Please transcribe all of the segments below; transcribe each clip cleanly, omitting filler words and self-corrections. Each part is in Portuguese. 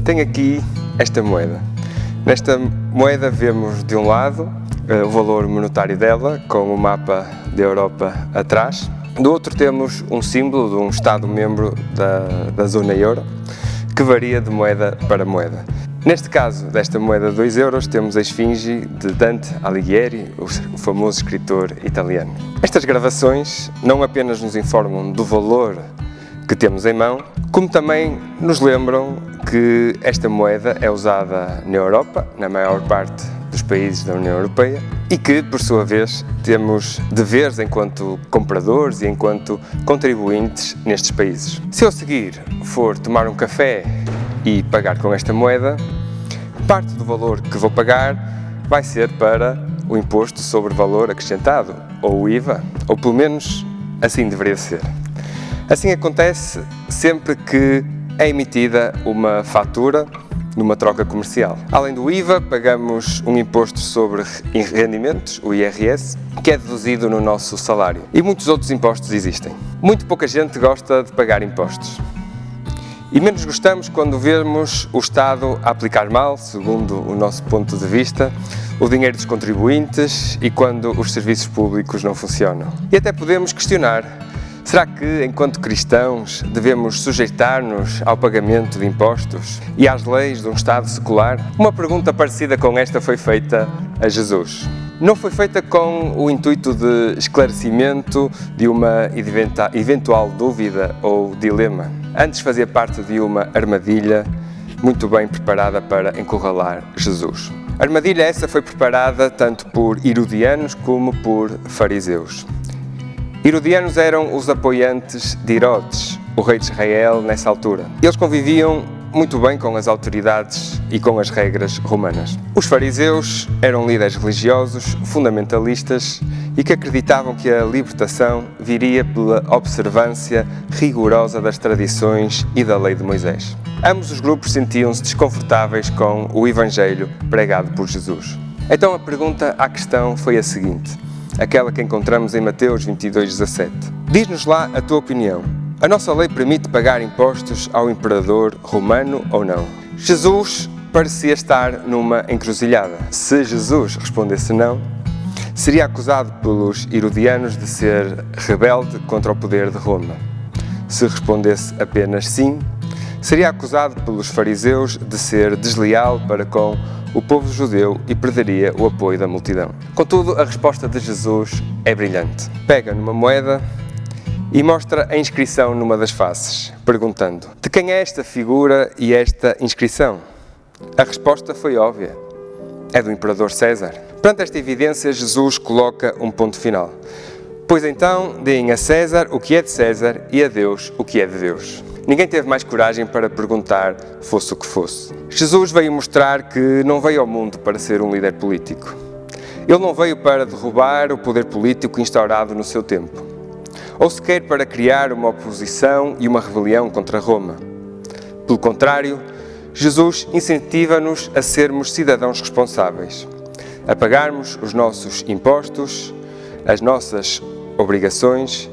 Tenho aqui esta moeda. Nesta moeda vemos de um lado o valor monetário dela, com o mapa da Europa atrás. Do outro temos um símbolo de um Estado-membro da zona euro, que varia de moeda para moeda. Neste caso, desta moeda de 2 euros, temos a Esfinge de Dante Alighieri, o famoso escritor italiano. Estas gravações não apenas nos informam do valor que temos em mão, como também nos lembram que esta moeda é usada na Europa, na maior parte dos países da União Europeia, e que, por sua vez, temos deveres enquanto compradores e enquanto contribuintes nestes países. Se eu a seguir for tomar um café e pagar com esta moeda, parte do valor que vou pagar vai ser para o Imposto sobre Valor Acrescentado, ou o IVA, ou pelo menos assim deveria ser. Assim acontece sempre que é emitida uma fatura numa troca comercial. Além do IVA, pagamos um imposto sobre rendimentos, o IRS, que é deduzido no nosso salário. E muitos outros impostos existem. Muito pouca gente gosta de pagar impostos. E menos gostamos quando vemos o Estado a aplicar mal, segundo o nosso ponto de vista, o dinheiro dos contribuintes e quando os serviços públicos não funcionam. E até podemos questionar: será que, enquanto cristãos, devemos sujeitar-nos ao pagamento de impostos e às leis de um Estado secular? Uma pergunta parecida com esta foi feita a Jesus. Não foi feita com o intuito de esclarecimento de uma eventual dúvida ou dilema. Antes fazia parte de uma armadilha muito bem preparada para encurralar Jesus. A armadilha essa foi preparada tanto por herodianos como por fariseus. Herodianos eram os apoiantes de Herodes, o rei de Israel nessa altura. Eles conviviam muito bem com as autoridades e com as regras romanas. Os fariseus eram líderes religiosos, fundamentalistas e que acreditavam que a libertação viria pela observância rigorosa das tradições e da lei de Moisés. Ambos os grupos sentiam-se desconfortáveis com o Evangelho pregado por Jesus. Então a pergunta à questão foi a seguinte, aquela que encontramos em Mateus 22:17. Diz-nos lá a tua opinião. A nossa lei permite pagar impostos ao imperador romano ou não? Jesus parecia estar numa encruzilhada. Se Jesus respondesse não, seria acusado pelos herodianos de ser rebelde contra o poder de Roma. Se respondesse apenas sim, seria acusado pelos fariseus de ser desleal para com o povo judeu e perderia o apoio da multidão. Contudo, a resposta de Jesus é brilhante. Pega numa moeda e mostra a inscrição numa das faces, perguntando: de quem é esta figura e esta inscrição? A resposta foi óbvia. É do imperador César. Perante esta evidência, Jesus coloca um ponto final. Pois então, deem a César o que é de César e a Deus o que é de Deus. Ninguém teve mais coragem para perguntar, fosse o que fosse. Jesus veio mostrar que não veio ao mundo para ser um líder político. Ele não veio para derrubar o poder político instaurado no seu tempo, ou sequer para criar uma oposição e uma rebelião contra Roma. Pelo contrário, Jesus incentiva-nos a sermos cidadãos responsáveis, a pagarmos os nossos impostos, as nossas obrigações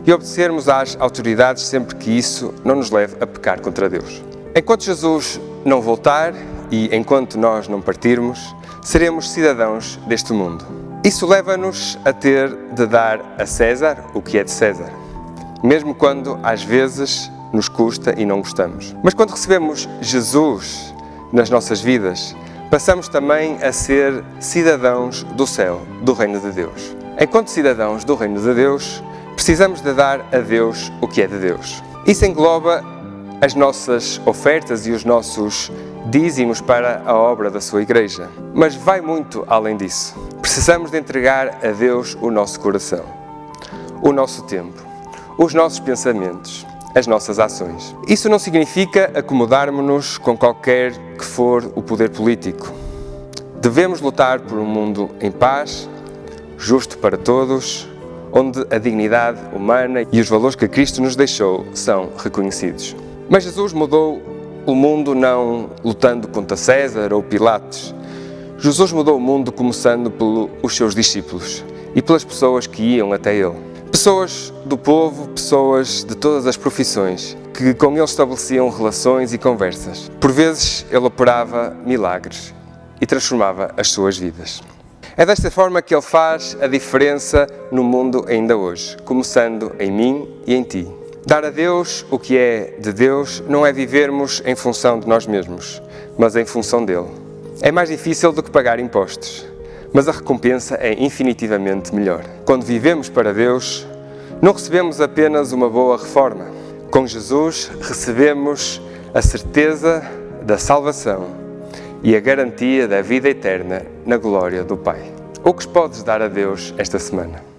e obedecermos às autoridades sempre que isso não nos leve a pecar contra Deus. Enquanto Jesus não voltar e enquanto nós não partirmos, seremos cidadãos deste mundo. Isso leva-nos a ter de dar a César o que é de César, mesmo quando às vezes nos custa e não gostamos. Mas quando recebemos Jesus nas nossas vidas, passamos também a ser cidadãos do céu, do reino de Deus. Enquanto cidadãos do reino de Deus, precisamos de dar a Deus o que é de Deus. Isso engloba as nossas ofertas e os nossos dízimos para a obra da sua igreja. Mas vai muito além disso. Precisamos de entregar a Deus o nosso coração, o nosso tempo, os nossos pensamentos, as nossas ações. Isso não significa acomodarmos-nos com qualquer que for o poder político. Devemos lutar por um mundo em paz, justo para todos, onde a dignidade humana e os valores que Cristo nos deixou são reconhecidos. Mas Jesus mudou o mundo não lutando contra César ou Pilatos. Jesus mudou o mundo começando pelos seus discípulos e pelas pessoas que iam até Ele. Pessoas do povo, pessoas de todas as profissões, que com ele estabeleciam relações e conversas. Por vezes ele operava milagres e transformava as suas vidas. É desta forma que ele faz a diferença no mundo ainda hoje, começando em mim e em ti. Dar a Deus o que é de Deus não é vivermos em função de nós mesmos, mas em função dele. É mais difícil do que pagar impostos, mas a recompensa é infinitivamente melhor. Quando vivemos para Deus, não recebemos apenas uma boa reforma. Com Jesus recebemos a certeza da salvação e a garantia da vida eterna na glória do Pai. O que podes dar a Deus esta semana?